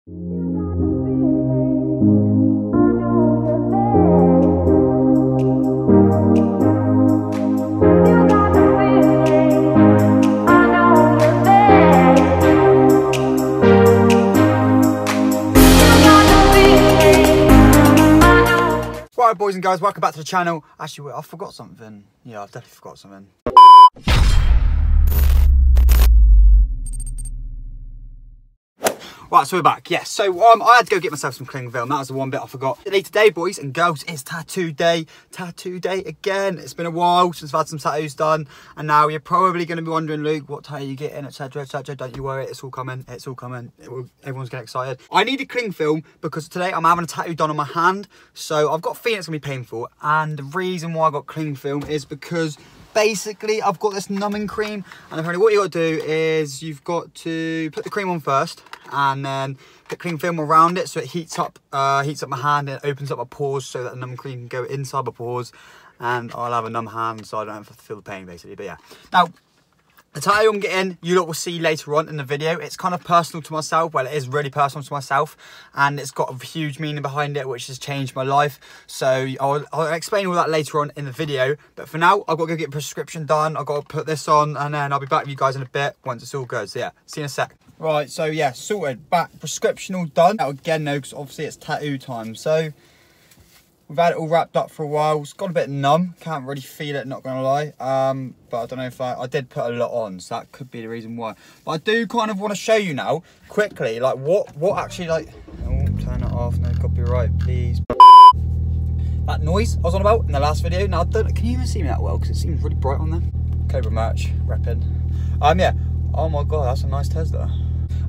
Right, boys and girls, welcome back to the channel. Actually, wait, I forgot something. Yeah, I definitely forgot something. Right, so we're back. Yes, so I had to go get myself some cling film. That was the one bit I forgot. Today, boys and girls, is tattoo day. Tattoo day again. It's been a while since I've had some tattoos done, and now you're probably going to be wondering, Luke, what tattoo you getting, etc., etc. Don't you worry, it's all coming. It's all coming. Everyone's getting excited. I need a cling film because today I'm having a tattoo done on my hand, so I've got a feeling it's going to be painful. And the reason why I got cling film is because basically I've got this numbing cream, and apparently what you got to do is you've got to put the cream on first, and then put cling film around it so it heats up my hand and it opens up my pores so that the numbing cream can go inside my pores, and I'll have a numb hand so I don't have to feel the pain, basically. But yeah, now the tattoo I'm getting, you lot will see later on in the video. It's kind of personal to myself. Well, it is really personal to myself, and it's got a huge meaning behind it, which has changed my life. So I'll explain all that later on in the video. But for now, I've got to go get a prescription done. I've got to put this on, and then I'll be back with you guys in a bit once it's all good. So yeah, see you in a sec. Right, so yeah, sorted, back, prescription all done. Now again, though, because obviously it's tattoo time. So we've had it all wrapped up for a while. It's got a bit numb. Can't really feel it, not gonna lie. But I don't know if I did put a lot on, so that could be the reason why. But I do kind of want to show you now, quickly, like what actually, like, oh, turn it off, no copyright, please. That noise I was on about in the last video. Now, can you even see me that well? Because it seems really bright on there. Cobra merch, repping. Yeah. Oh my God, that's a nice Tesla.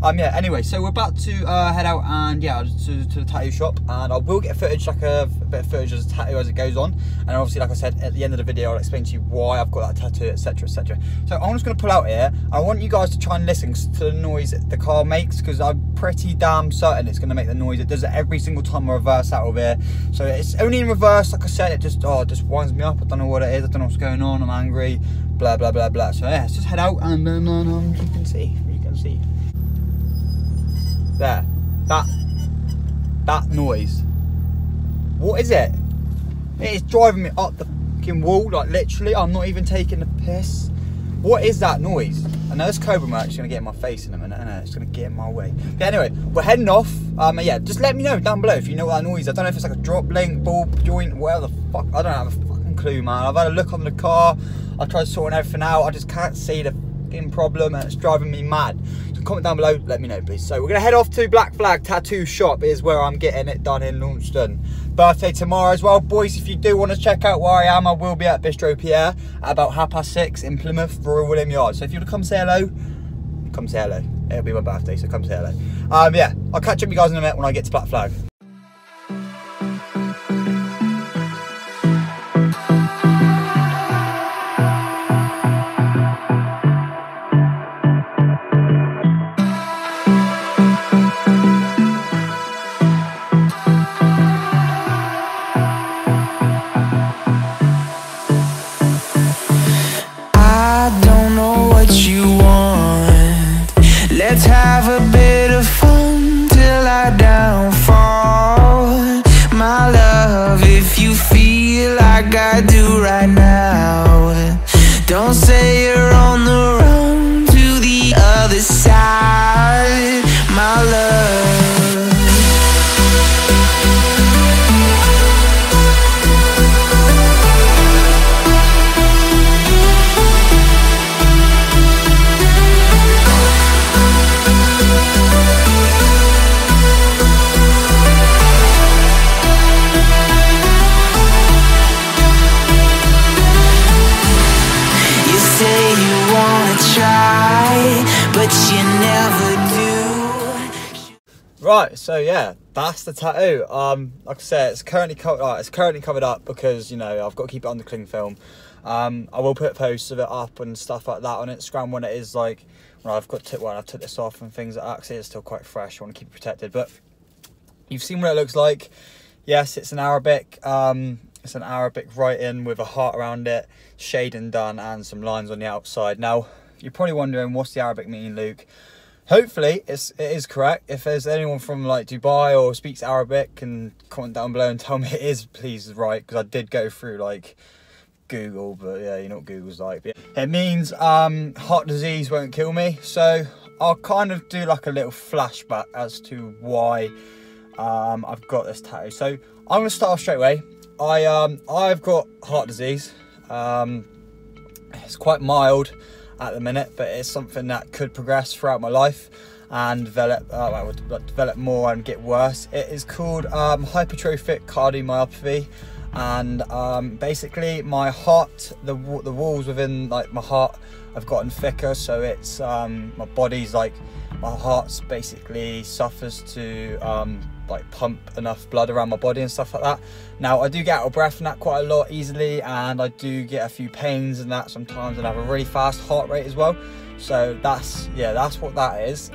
Yeah, anyway, so we're about to head out and yeah, to the tattoo shop, and I will get footage, like a bit of footage of the tattoo as it goes on, and obviously, like I said, at the end of the video I'll explain to you why I've got that tattoo, etc, etc. So I'm just going to pull out here. I want you guys to try and listen to the noise that the car makes, because I'm pretty damn certain it's going to make the noise. It does it every single time I reverse out of here. So it's only in reverse, like I said, it just winds me up. I don't know what it is, I don't know what's going on, I'm angry, blah blah blah blah. So yeah, let's just head out, and then you can see. There, that noise. What is it? It is driving me up the fucking wall, like literally. I'm not even taking the piss. What is that noise? I know this Cobra merch is gonna get in my face in a minute, and it's gonna get in my way. But anyway, we're heading off. Yeah, just let me know down below if you know what that noise is. I don't know if it's like a drop link, ball joint, whatever the fuck. I don't have a fucking clue, man. I've had a look on the car. I tried sorting everything out. I just can't see the problem, and it's driving me mad. So comment down below, let me know please. So we're gonna head off to Black Flag Tattoo Shop, is where I'm getting it done in Launceston. Birthday tomorrow as well, boys. If you do want to check out where I am, I will be at Bistro Pierre at about 6:30 in Plymouth, Royal William Yard. So if you want to come say hello, come say hello. It'll be my birthday, so come say hello. Yeah, I'll catch up with you guys in a minute when I get to Black Flag. Let's have a bit of fun till I downfall. My love, if you feel like I do right now, don't say you're on the run to the other side, my love. Right, so yeah, that's the tattoo. Like I said, it's currently covered up because, you know, I've got to keep it under cling film. I will put posts of it up and stuff like that on Instagram when it is like, when I've got to, well, I took this off and things like that, 'cause it's still quite fresh. I want to keep it protected. But you've seen what it looks like. Yes, it's an Arabic. It's an Arabic writing with a heart around it, shading done, and some lines on the outside. Now, you're probably wondering, what's the Arabic mean, Luke? hopefully it is correct. If there's anyone from like Dubai or speaks Arabic, can comment down below and tell me it is, please, right, because I did go through like Google, but yeah, you know what Google's like. But yeah. It means heart disease won't kill me, so I'll kind of do like a little flashback as to why I've got this tattoo. So I'm going to start off straight away. I've got heart disease. It's quite mild at the minute, but it's something that could progress throughout my life and develop more and get worse. It is called hypertrophic cardiomyopathy. And basically my heart, the walls within like my heart have gotten thicker, so it's my body's like, my heart's basically suffers to like pump enough blood around my body and stuff like that. Now I do get out of breath and that quite a lot easily, and I do get a few pains and that sometimes, and I have a really fast heart rate as well. So that's what that is.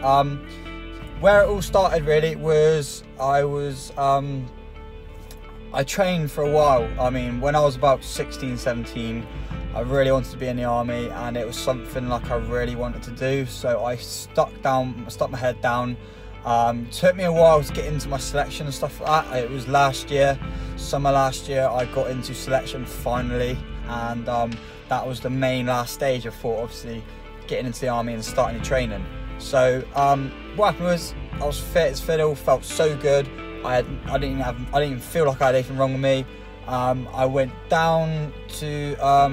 Where it all started really was I trained for a while. I mean, when I was about 16, 17, I really wanted to be in the army, and it was something like I really wanted to do. So I stuck my head down. Took me a while to get into my selection and stuff like that. It was last year, summer last year, I got into selection finally, and that was the main last stage. I thought, obviously, getting into the army and starting the training. So what happened was, I was fit as fiddle, felt so good. I didn't even feel like I had anything wrong with me. I went down to I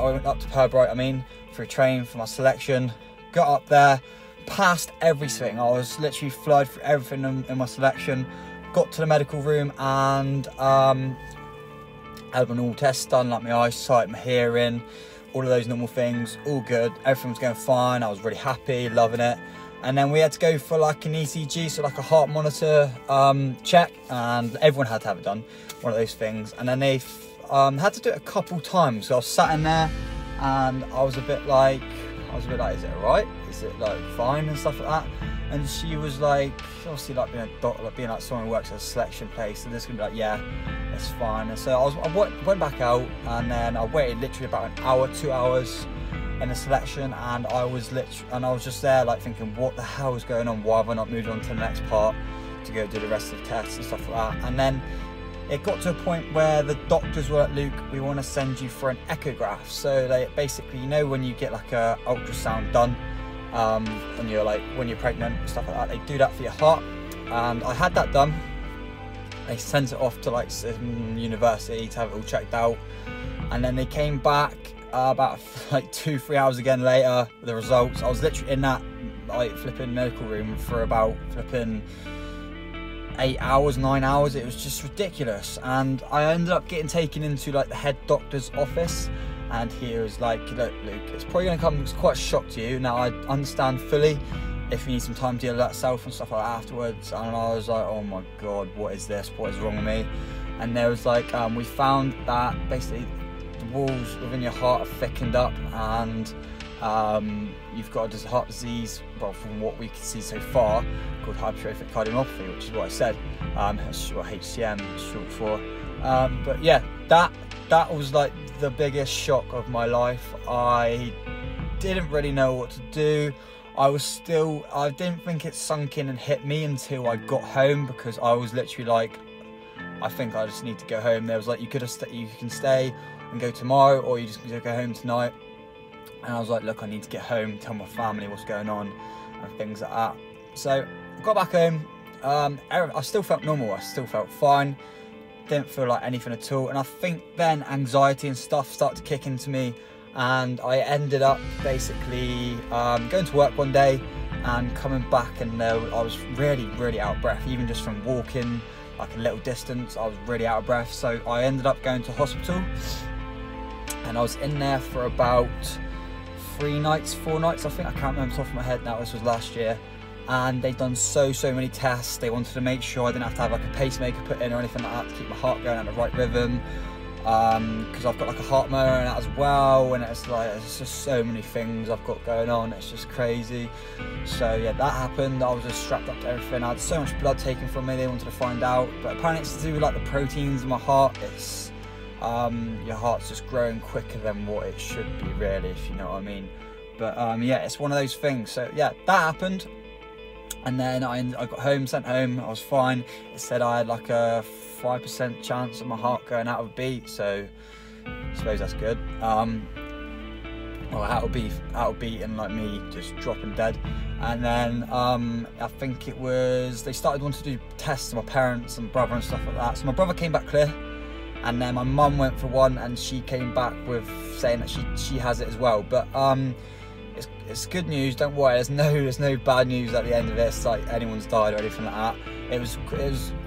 went up to Perbright, for a train for my selection. Got up there, passed everything. I was literally flying through everything in my selection. Got to the medical room and had my normal tests done, like my eyesight, my hearing, all of those normal things, all good. Everything was going fine. I was really happy, loving it. And then we had to go for like an ECG, so like a heart monitor check, and everyone had to have it done, one of those things. And then they had to do it a couple times. So I was sat in there and I was a bit like, is it alright? Is it like fine and stuff like that? And she was like, obviously like being a doctor, like being like someone who works at a selection place, and this gonna be like, yeah, it's fine. And so I went back out, and then I waited literally about an hour, 2 hours in the selection, and I was just there like thinking, what the hell is going on? Why have I not moved on to the next part to go do the rest of the tests and stuff like that? And then it got to a point where the doctors were like, Luke, we want to send you for an echograph. So they basically, you know, when you get like a ultrasound done when you're pregnant and stuff like that, they do that for your heart. And I had that done. They sent it off to like some university to have it all checked out, and then they came back about like 2-3 hours again later with the results. I was literally in that like flipping medical room for about flipping 8 hours, 9 hours. It was just ridiculous. And I ended up getting taken into like the head doctor's office, and he was like, look, Luke, it's probably going to come as quite a shock to you. Now I understand fully if you need some time to deal with that self and stuff like that afterwards. And I was like, oh my god, what is this? What is wrong with me? And there was like, we found that basically the walls within your heart are thickened up, and you've got a heart disease, well, from what we can see so far, called hypertrophic cardiomyopathy, which is what I said, HCM is short for. But yeah, that was like the biggest shock of my life. I didn't really know what to do. I didn't think it sunk in and hit me until I got home, because I was literally like, I think I just need to go home. There was like, you can stay and go tomorrow, or you just need to go home tonight. And I was like, look, I need to get home, tell my family what's going on and things like that. So I got back home. I still felt normal. I still felt fine. Didn't feel like anything at all. And I think then anxiety and stuff started to kick into me, and I ended up basically going to work one day and coming back, and I was really, really out of breath. Even just from walking like a little distance, I was really out of breath. So I ended up going to hospital, and I was in there for about 4 nights, I think. I can't remember off the top of my head now. This was last year. And they'd done so many tests. They wanted to make sure I didn't have to have like a pacemaker put in or anything like that to keep my heart going at the right rhythm, because I've got like a heart monitor and that as well, and it's like, it's just so many things I've got going on. It's just crazy. So yeah, that happened. I was just strapped up to everything. I had so much blood taken from me. They wanted to find out, but apparently it's to do with like the proteins in my heart. It's your heart's just growing quicker than what it should be, really, if you know what I mean. But yeah, it's one of those things. So yeah, that happened. And then I got home, sent home, I was fine. It said I had like a 5% chance of my heart going out of beat, so I suppose that's good. Well, out of beat and like me just dropping dead. And then I think it was, they started wanting to do tests to my parents and brother and stuff like that. So my brother came back clear, and then my mum went for one and she came back with saying that she has it as well. But it's good news, don't worry, there's no bad news at the end of it. It's like anyone's died or anything like that. It was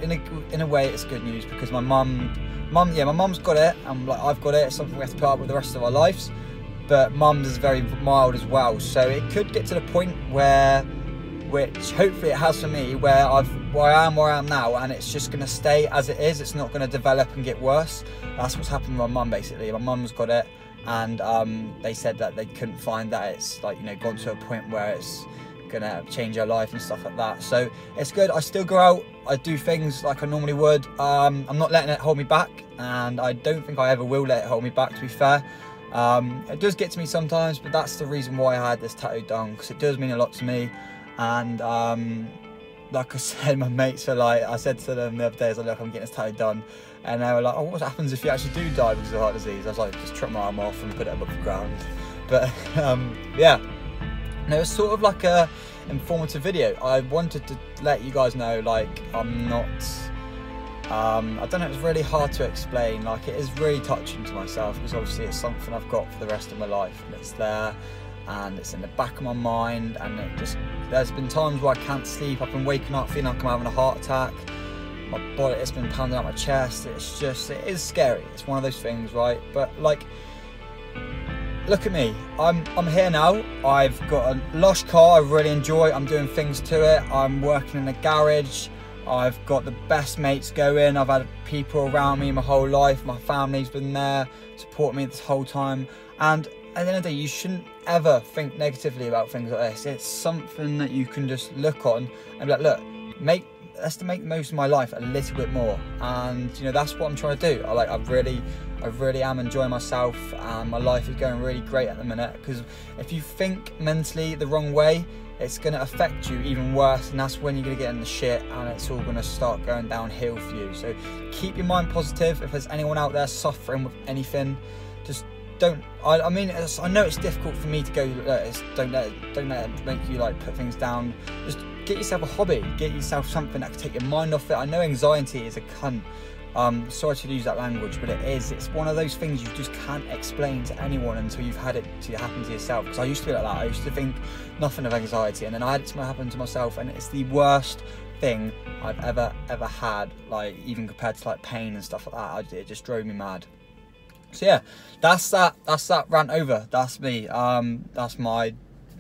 in a way it's good news, because my mum's got it, and like I've got it. It's something we have to put up with the rest of our lives. But mum's is very mild as well, so it could get to the point where, which hopefully it has for me, where I am now, and it's just going to stay as it is. It's not going to develop and get worse. That's what's happened with my mum basically. My mum's got it, and they said that they couldn't find that it's like, you know, gone to a point where it's gonna change her life and stuff like that. So it's good. I still go out, I do things like I normally would. I'm not letting it hold me back, and I don't think I ever will let it hold me back, to be fair. It does get to me sometimes, but that's the reason why I had this tattoo done, because it does mean a lot to me. And like I said, my mates are like, I said to them the other day, I was like, look, I'm getting this tattoo done, and they were like, oh, what happens if you actually do die because of heart disease? I was like, just chop my arm off and put it above the ground. But yeah, no, it's sort of like a informative video. I wanted to let you guys know, like, I'm not I don't know, it's really hard to explain. Like, it is really touching to myself, because obviously it's something I've got for the rest of my life, and it's there and it's in the back of my mind, and it just, there's been times where I can't sleep. I've been waking up feeling like I'm having a heart attack. My body, it's been pounding out my chest. It's just, it is scary. It's one of those things, right? But like, look at me, I'm here now. I've got a lush car I really enjoy. I'm doing things to it. I'm working in a garage. I've got the best mates going. I've had people around me my whole life. My family's been there, support me this whole time. And at the end of the day, you shouldn't ever think negatively about things like this. It's something that you can just look on and be like, look, let's make the most of my life a little bit more. And you know, that's what I'm trying to do. I really am enjoying myself, and my life is going really great at the minute. Because if you think mentally the wrong way, it's going to affect you even worse, and that's when you're going to get in the shit, and it's all going to start going downhill for you. So keep your mind positive. If there's anyone out there suffering with anything, just don't. I mean, I know it's difficult for me to go. Don't let it make you like put things down. Just get yourself a hobby. Get yourself something that can take your mind off it. I know anxiety is a cunt. Sorry to use that language, but it is. It's one of those things you just can't explain to anyone until you've had it to happen to yourself. Because I used to be like that. I used to think nothing of anxiety, and then I had it to happen to myself, and it's the worst thing I've ever had. Like, even compared to like pain and stuff like that, it just drove me mad. So yeah, that's that rant over. That's me. That's my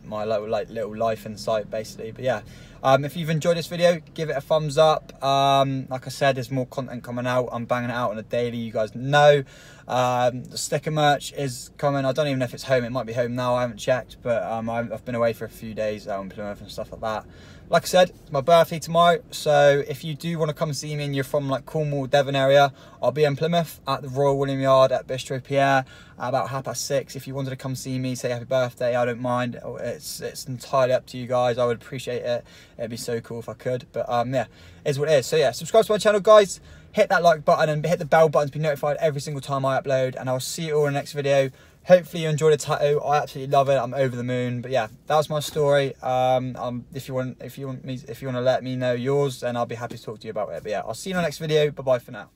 little life insight basically. But yeah, if you've enjoyed this video, give it a thumbs up. Like I said, there's more content coming out. I'm banging it out on a daily, you guys know. The sticker merch is coming. I don't even know if it's home. It might be home now, I haven't checked, but I've been away for a few days out in Plymouth and stuff like that. Like I said, it's my birthday tomorrow, so if you do want to come see me and you're from like Cornwall, Devon area, I'll be in Plymouth at the Royal William Yard at Bistro Pierre at about 6:30. If you wanted to come see me, say happy birthday, I don't mind. It's entirely up to you guys. I would appreciate it. It'd be so cool if I could. But yeah, it is what it is. So yeah, subscribe to my channel, guys. Hit that like button and hit the bell button to be notified every single time I upload. And I'll see you all in the next video. Hopefully you enjoyed the tattoo. I absolutely love it. I'm over the moon. But yeah, that was my story. If you want to let me know yours, then I'll be happy to talk to you about it. But yeah, I'll see you in the next video. Bye bye for now.